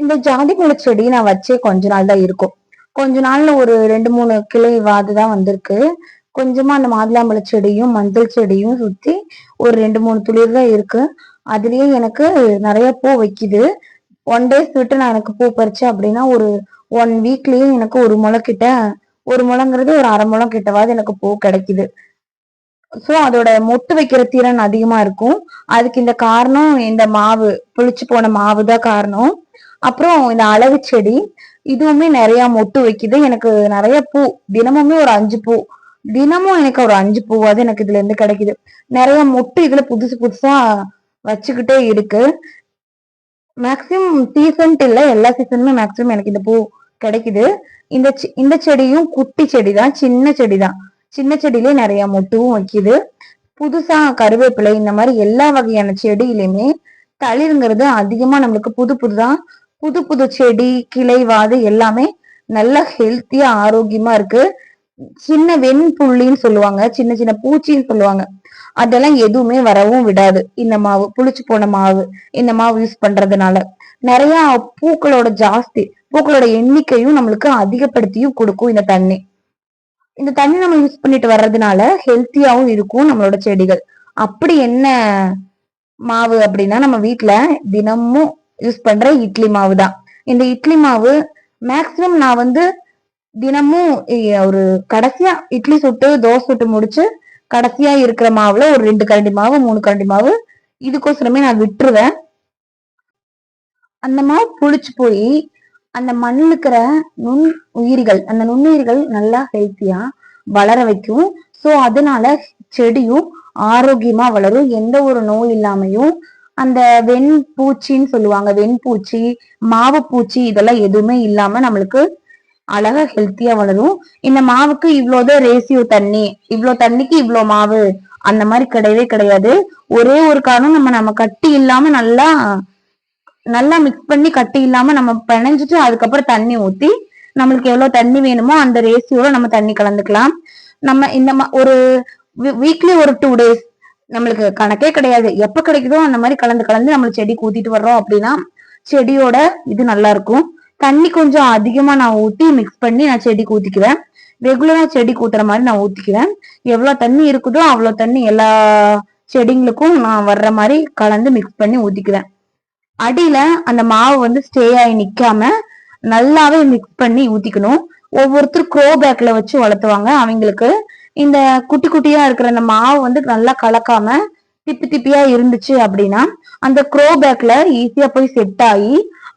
இந்த ஜாதி பழ செடி நான் வச்சே கொஞ்ச நாள் தான் இருக்கும். கொஞ்ச நாள்ல ஒரு 2, 3 கிளை வாதுதான் வந்திருக்கு. கொஞ்சமா அந்த மாதுளம்பழ செடியும், மஞ்சள் செடியும் சுத்தி ஒரு 2, 3 துளிர் தான் இருக்கு. அதுலயே எனக்கு நெறைய பூ வைக்குது. 1 டேஸ் விட்டு நான் எனக்கு பூ பறிச்சேன் அப்படின்னா, ஒரு 1 வீக்லயே எனக்கு 1 முழம் கிட்ட 1 முழங்கிறது ஒரு 1/2 முழம் கிட்டவாது எனக்கு பூ கிடைக்குது. சோ அதோட மொட்டு வைக்கிற திறன் அதிகமா இருக்கும். அதுக்கு இந்த காரணம் இந்த மாவு, புளிச்சு போன மாவு தான் காரணம். அப்புறம் இந்த அழகு செடி, இதுவுமே நெறைய மொட்டு வைக்குது. எனக்கு நெறைய பூ, தினமுமே ஒரு 5 பூ. தினமும் எனக்கு ஒரு 5 பூவாவது எனக்கு இதுல இருந்து கிடைக்குது. நெறைய மொட்டு இதுல புதுசு புதுசா வச்சுக்கிட்டே இருக்கு. மேக்ஸிமம் சீசன்ட்டு இல்ல, எல்லா சீசனுமே மேக்ஸிமம் எனக்கு இந்த பூ கிடைக்குது. இந்த செடியும் குட்டி செடி தான், சின்ன செடி தான். சின்ன செடியிலே நெறைய மொட்டும் வைக்குது. புதுசா கருவேப்பிலை இந்த மாதிரி எல்லா வகையான செடியிலுமே தளிருங்கிறது அதிகமா நம்மளுக்கு புது புது செடி கிளைவாது எல்லாமே நல்லா ஹெல்த்தியா ஆரோக்கியமா இருக்கு. சின்ன வெண்புள்ளின்னு சொல்லுவாங்க, சின்ன சின்ன பூச்சின்னு சொல்லுவாங்க, அதெல்லாம் எதுவுமே வரவும் விடாது. இந்த மாவு, புளிச்சு போன மாவு, இந்த மாவு யூஸ் பண்றதுனால நிறைய பூக்களோட எண்ணிக்கையும் நம்மளுக்கு அதிகப்படுத்தியும் கொடுக்கும் இந்த தண்ணி. இந்த தண்ணி நம்ம யூஸ் பண்ணிட்டு வர்றதுனால ஹெல்த்தியாவும் இருக்கும் நம்மளோட செடிகள். அப்படி என்ன மாவு அப்படின்னா, நம்ம வீட்டுல தினமும் யூஸ் பண்ற இட்லி மாவு தான். இந்த இட்லி மாவு மேக்சிமம் நான் தினமும் ஒரு கடைசியா இட்லி சுட்டு தோசை சுட்டு முடிச்சு கடைசியா இருக்கிற மாவுல ஒரு 2 கரண்டி மாவு 3 கரண்டி மாவு இதுக்கோசரமே நான் விட்டுருவேன். அந்த மாவு புளிச்சு போய் அந்த மண்ணுல இருக்கிற அந்த நுண்ணுயிர்கள் நல்லா ஹெல்த்தியா வளர வைக்கும். சோ அதனால செடியும் ஆரோக்கியமா வளரும், எந்த ஒரு நோய் இல்லாமையும். அந்த வெண்பூச்சின்னு சொல்லுவாங்க, வெண்பூச்சி மாவு பூச்சி இதெல்லாம் எதுவுமே இல்லாம நம்மளுக்கு அழகா ஹெல்த்தியா வளரும். இந்த மாவுக்கு இவ்வளவுதான் ரேசியோ தண்ணி, இவ்வளவு தண்ணிக்கு இவ்வளவு மாவு அந்த மாதிரி கிடையவே கிடையாது. ஒரே ஒரு காரணம், நம்ம கட்டி இல்லாம நல்லா நல்லா மிக்ஸ் பண்ணி கட்டி இல்லாம நம்ம பிணைஞ்சிட்டு அதுக்கப்புறம் தண்ணி ஊத்தி நம்மளுக்கு எவ்வளவு தண்ணி வேணுமோ அந்த ரேசியோட நம்ம தண்ணி கலந்துக்கலாம். நம்ம இந்த ஒரு வீக்லி ஒரு 2 டேஸ் நம்மளுக்கு கணக்கே கிடையாது, எப்ப கிடைக்குதோ அந்த மாதிரி கலந்து கலந்து நம்ம செடிக்கு ஊத்திட்டு வர்றோம் அப்படின்னா செடியோட இது நல்லா இருக்கும். தண்ணி கொஞ்சம் அதிகமா நான் ஊத்தி மிக்ஸ் பண்ணி நான் செடிக்கு ஊத்திக்குவேன். ரெகுலரா செடிக்கு ஊத்துற மாதிரி நான் ஊத்திக்குவேன். எவ்வளவு தண்ணி இருக்குதோ அவ்வளவு தண்ணி எல்லா செடிங்களுக்கும் நான் வர்ற மாதிரி கலந்து மிக்ஸ் பண்ணி ஊத்திக்குவேன். அடியில அந்த மாவு ஸ்டே ஆகி நிக்காம நல்லாவே மிக்ஸ் பண்ணி ஊத்திக்கணும். ஒவ்வொருத்தரும் க்ரோ பேக்ல வச்சு வளர்த்துவாங்க. அவங்களுக்கு இந்த குட்டி குட்டியா இருக்கிற அந்த மாவு நல்லா கலக்காம திப்பி திப்பியா இருந்துச்சு அப்படின்னா அந்த க்ரோ பேக்ல ஈஸியா போய் செட் ஆகி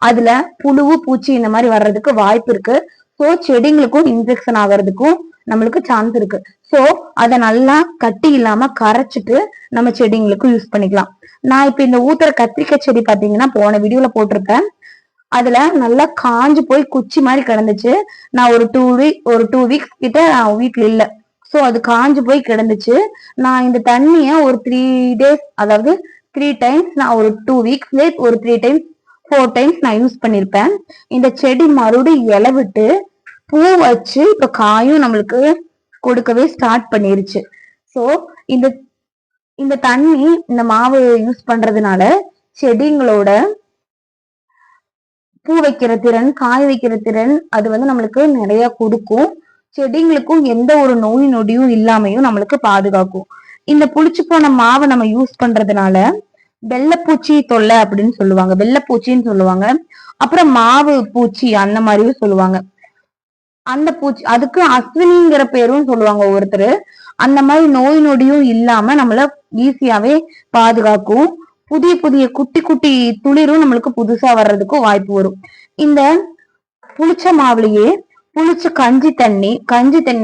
அதுல புழுவு பூச்சி இந்த மாதிரி வர்றதுக்கு வாய்ப்பு இருக்கு. சோ செடிங்களுக்கும் இன்ஃபெக்ஷன் ஆகிறதுக்கும் நம்மளுக்கு சான்ஸ் இருக்கு. சோ அதை நல்லா கட்டி இல்லாம கரைச்சிட்டு நம்ம செடிங்களுக்கு யூஸ் பண்ணிக்கலாம். நான் இப்ப இந்த ஊத்துற கத்திரிக்காய் செடி பாத்தீங்கன்னா போன வீடியோல போட்டிருப்பேன். அதுல நல்லா காஞ்சு போய் குச்சி மாதிரி கிடந்துச்சு. நான் ஒரு 2 வீக்ஸ் கிட்ட வீட்டுல இல்ல. சோ அது காஞ்சு போய் கிடந்துச்சு. நான் இந்த தண்ணிய ஒரு 3 டேஸ், அதாவது 3 டைம்ஸ், நான் ஒரு 2 வீக்ஸ்ல ஒரு 3 டைம்ஸ் 4 டைம்ஸ் நான் யூஸ் பண்ணிருப்பேன். இந்த செடி மறுபடியும் இலை விட்டு பூ வச்சு இப்ப காயும் நம்மளுக்கு கொடுக்கவே ஸ்டார்ட் பண்ணிருச்சு. சோ இந்த இந்த தண்ணி இந்த மாவு யூஸ் பண்றதுனால செடிங்களோட பூ வைக்கிற திறன், காய வைக்கிற திறன் அது நம்மளுக்கு நிறைய கொடுக்கும். செடிங்களுக்கும் எந்த ஒரு நோய் நொடியும் இல்லாமையும் நம்மளுக்கு பாதுகாக்கும். இந்த புளிச்சு போன மாவை நம்ம யூஸ் பண்றதுனால வெள்ளைப்பூச்சி தொல்லை அப்படின்னு சொல்லுவாங்க, வெள்ளைப்பூச்சின்னு சொல்லுவாங்க. அப்புறம் மாவு பூச்சி அந்த மாதிரியும் சொல்லுவாங்க. அந்த பூச்சி அதுக்கு அஸ்வினிங்கிற பேரும் சொல்லுவாங்க ஒருத்தர். அந்த மாதிரி நோய் நொடியும் இல்லாம நம்மள ஈஸியாவே பாதுகாக்கும். புதிய புதிய குட்டி குட்டி துளிரும் நம்மளுக்கு புதுசா வர்றதுக்கும் வாய்ப்பு வரும். இந்த புளிச்ச மாவுலயே புளிச்ச கஞ்சி தண்ணி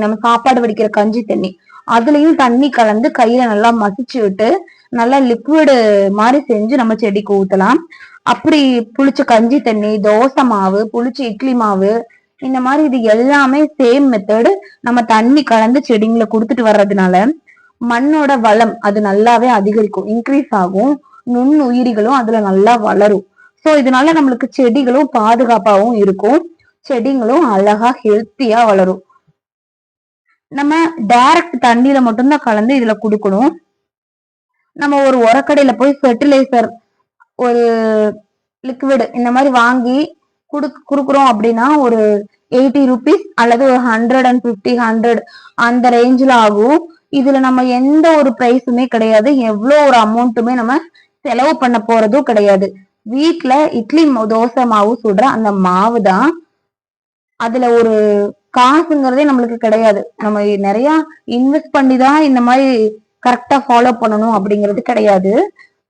நம்ம சாப்பாடு வடிக்கிற கஞ்சி தண்ணி அதுலயும் தண்ணி கலந்து கையில நல்லா மசிச்சு விட்டு நல்லா லிக்விடு மாதிரி செஞ்சு நம்ம செடிக்கு ஊத்தலாம். அப்படி புளிச்ச கஞ்சி தண்ணி, தோசை மாவு, புளிச்ச இட்லி மாவு இந்த மாதிரி இது எல்லாமே சேம் மெத்தடு. நம்ம தண்ணி கலந்து செடிங்களை கொடுத்துட்டு வர்றதுனால மண்ணோட வளம் அது நல்லாவே அதிகரிக்கும், இன்க்ரீஸ் ஆகும். நுண்ணுயிரிகளும் அதுல நல்லா வளரும். சோ இதனால நம்மளுக்கு செடிகளும் பாதுகாப்பாகவும் இருக்கும், செடிங்களும் அழகா ஹெல்த்தியா வளரும். நம்ம டைரக்ட் தண்ணியில மட்டும்தான் கலந்து இதுல கொடுக்கணும். நம்ம ஒரு உரக்கடையில போய் ஃபெர்டிலைசர் ஒரு லிக்விட் இந்த மாதிரி வாங்கி குடுக்குறோம் அப்படின்னா ஒரு 80 ருபீஸ் அல்லது ஒரு 150 100 அந்த ரேஞ்சில் ஆகும். இதுல நம்ம எந்த ஒரு பிரைஸுமே கிடையாது, எவ்வளவு ஒரு அமௌண்ட்டுமே நம்ம செலவு பண்ண போறதும் கிடையாது. வீட்டுல இட்லி தோசை மாவு சுடுற அந்த மாவு தான். அதுல ஒரு காசுங்கிறதே நம்மளுக்கு கிடையாது. நம்ம நிறைய இன்வெஸ்ட் பண்ணி தான் இந்த மாதிரி கரெக்டா ஃபாலோ பண்ணணும் அப்படிங்கிறது கிடையாது.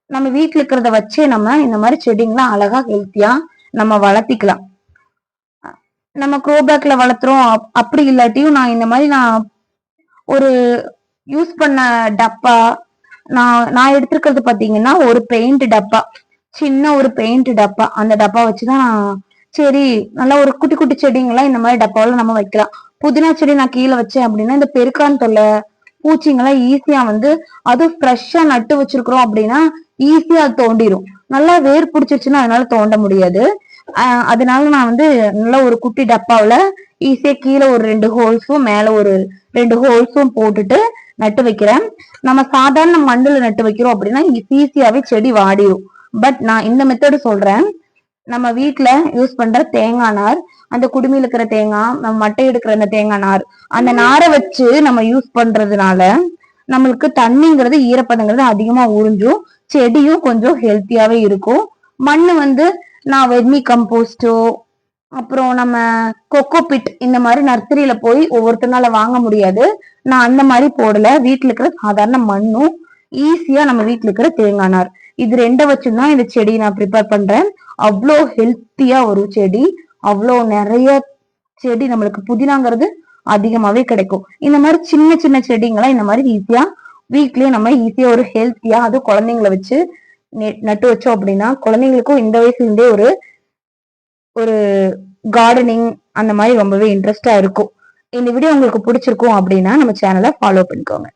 நம்ம வீட்டுல இருக்கிறத வச்சே நம்ம இந்த மாதிரி செடிங்களாம் அழகா ஹெல்த்தியா நம்ம வளர்த்திக்கலாம். நம்ம க்ரோபேக்ல வளர்த்துறோம் அப்படி இல்லாட்டியும் இந்த மாதிரி நான் ஒரு யூஸ் பண்ண டப்பா நான் எடுத்திருக்கிறது பாத்தீங்கன்னா ஒரு பெயிண்ட் டப்பா, சின்ன ஒரு பெயிண்ட் டப்பா. அந்த டப்பா வச்சுதான் சரி நல்லா ஒரு குட்டி குட்டி செடிங்கெல்லாம் இந்த மாதிரி டப்பாவில நம்ம வைக்கலாம். புதினா செடி நான் கீழே வச்சேன் அப்படின்னா இந்த பெருக்கான் தொல்லை பூச்சிங்கெல்லாம் ஈஸியா அதுவும் ஃப்ரெஷ்ஷா நட்டு வச்சிருக்கிறோம் அப்படின்னா ஈஸியா தோண்டிரும். நல்லா வேர் பிடிச்சிருச்சுன்னா அதனால தோண்ட முடியாது. அதனால நான் நல்ல ஒரு குட்டி டப்பாவில ஈஸியா கீழே ஒரு 2 ஹோல்ஸும் மேல ஒரு 2 ஹோல்ஸும் போட்டுட்டு நட்டு வைக்கிறேன். நம்ம சாதாரண மண்ணுல நட்டு வைக்கிறோம் அப்படின்னா ஈஸியாவே செடி வாடிடும். பட் நான் இந்த மெத்தடு சொல்றேன். நம்ம வீட்டுல யூஸ் பண்ற தேங்காய் நார், அந்த குடுமியில இருக்கிற தேங்காய், நம்ம மட்டை எடுக்கிற அந்த தேங்காய் நார், அந்த நாரை வச்சு நம்ம யூஸ் பண்றதுனால நம்மளுக்கு தண்ணிங்கிறது ஈரப்பதங்கிறது அதிகமா உறிஞ்சும், செடியும் கொஞ்சம் ஹெல்த்தியாவே இருக்கும். மண்ணு நான் வெர்மி கம்போஸ்டோ அப்புறம் நம்ம கொக்கோபிட் இந்த மாதிரி நர்சரியில போய் ஒவ்வொருத்தனால வாங்க முடியாது. நான் அந்த மாதிரி போடல. வீட்டுல இருக்கிற சாதாரண மண்ணும் ஈஸியா நம்ம வீட்டுல இருக்கிற தேங்காய் நார் இது 2 வச்சுதான் இந்த செடி நான் ப்ரிப்பேர் பண்றேன். அவ்வளோ ஹெல்த்தியா ஒரு செடி, அவ்வளோ நிறைய செடி நம்மளுக்கு புதினாங்கிறது அதிகமாவே கிடைக்கும். இந்த மாதிரி சின்ன சின்ன செடிங்களாம் இந்த மாதிரி ஈஸியா வீட்லயே நம்ம ஈஸியா ஒரு ஹெல்த்தியா அது குழந்தைங்களை வச்சு நட்டு வச்சோம் அப்படின்னா குழந்தைங்களுக்கும் இந்த வயசுல இருந்தே ஒரு கார்டனிங் அந்த மாதிரி ரொம்பவே இன்ட்ரெஸ்டா இருக்கும். இந்த வீடியோ உங்களுக்கு பிடிச்சிருக்கும் அப்படின்னா நம்ம சேனலை ஃபாலோ பண்ணிக்கோங்க.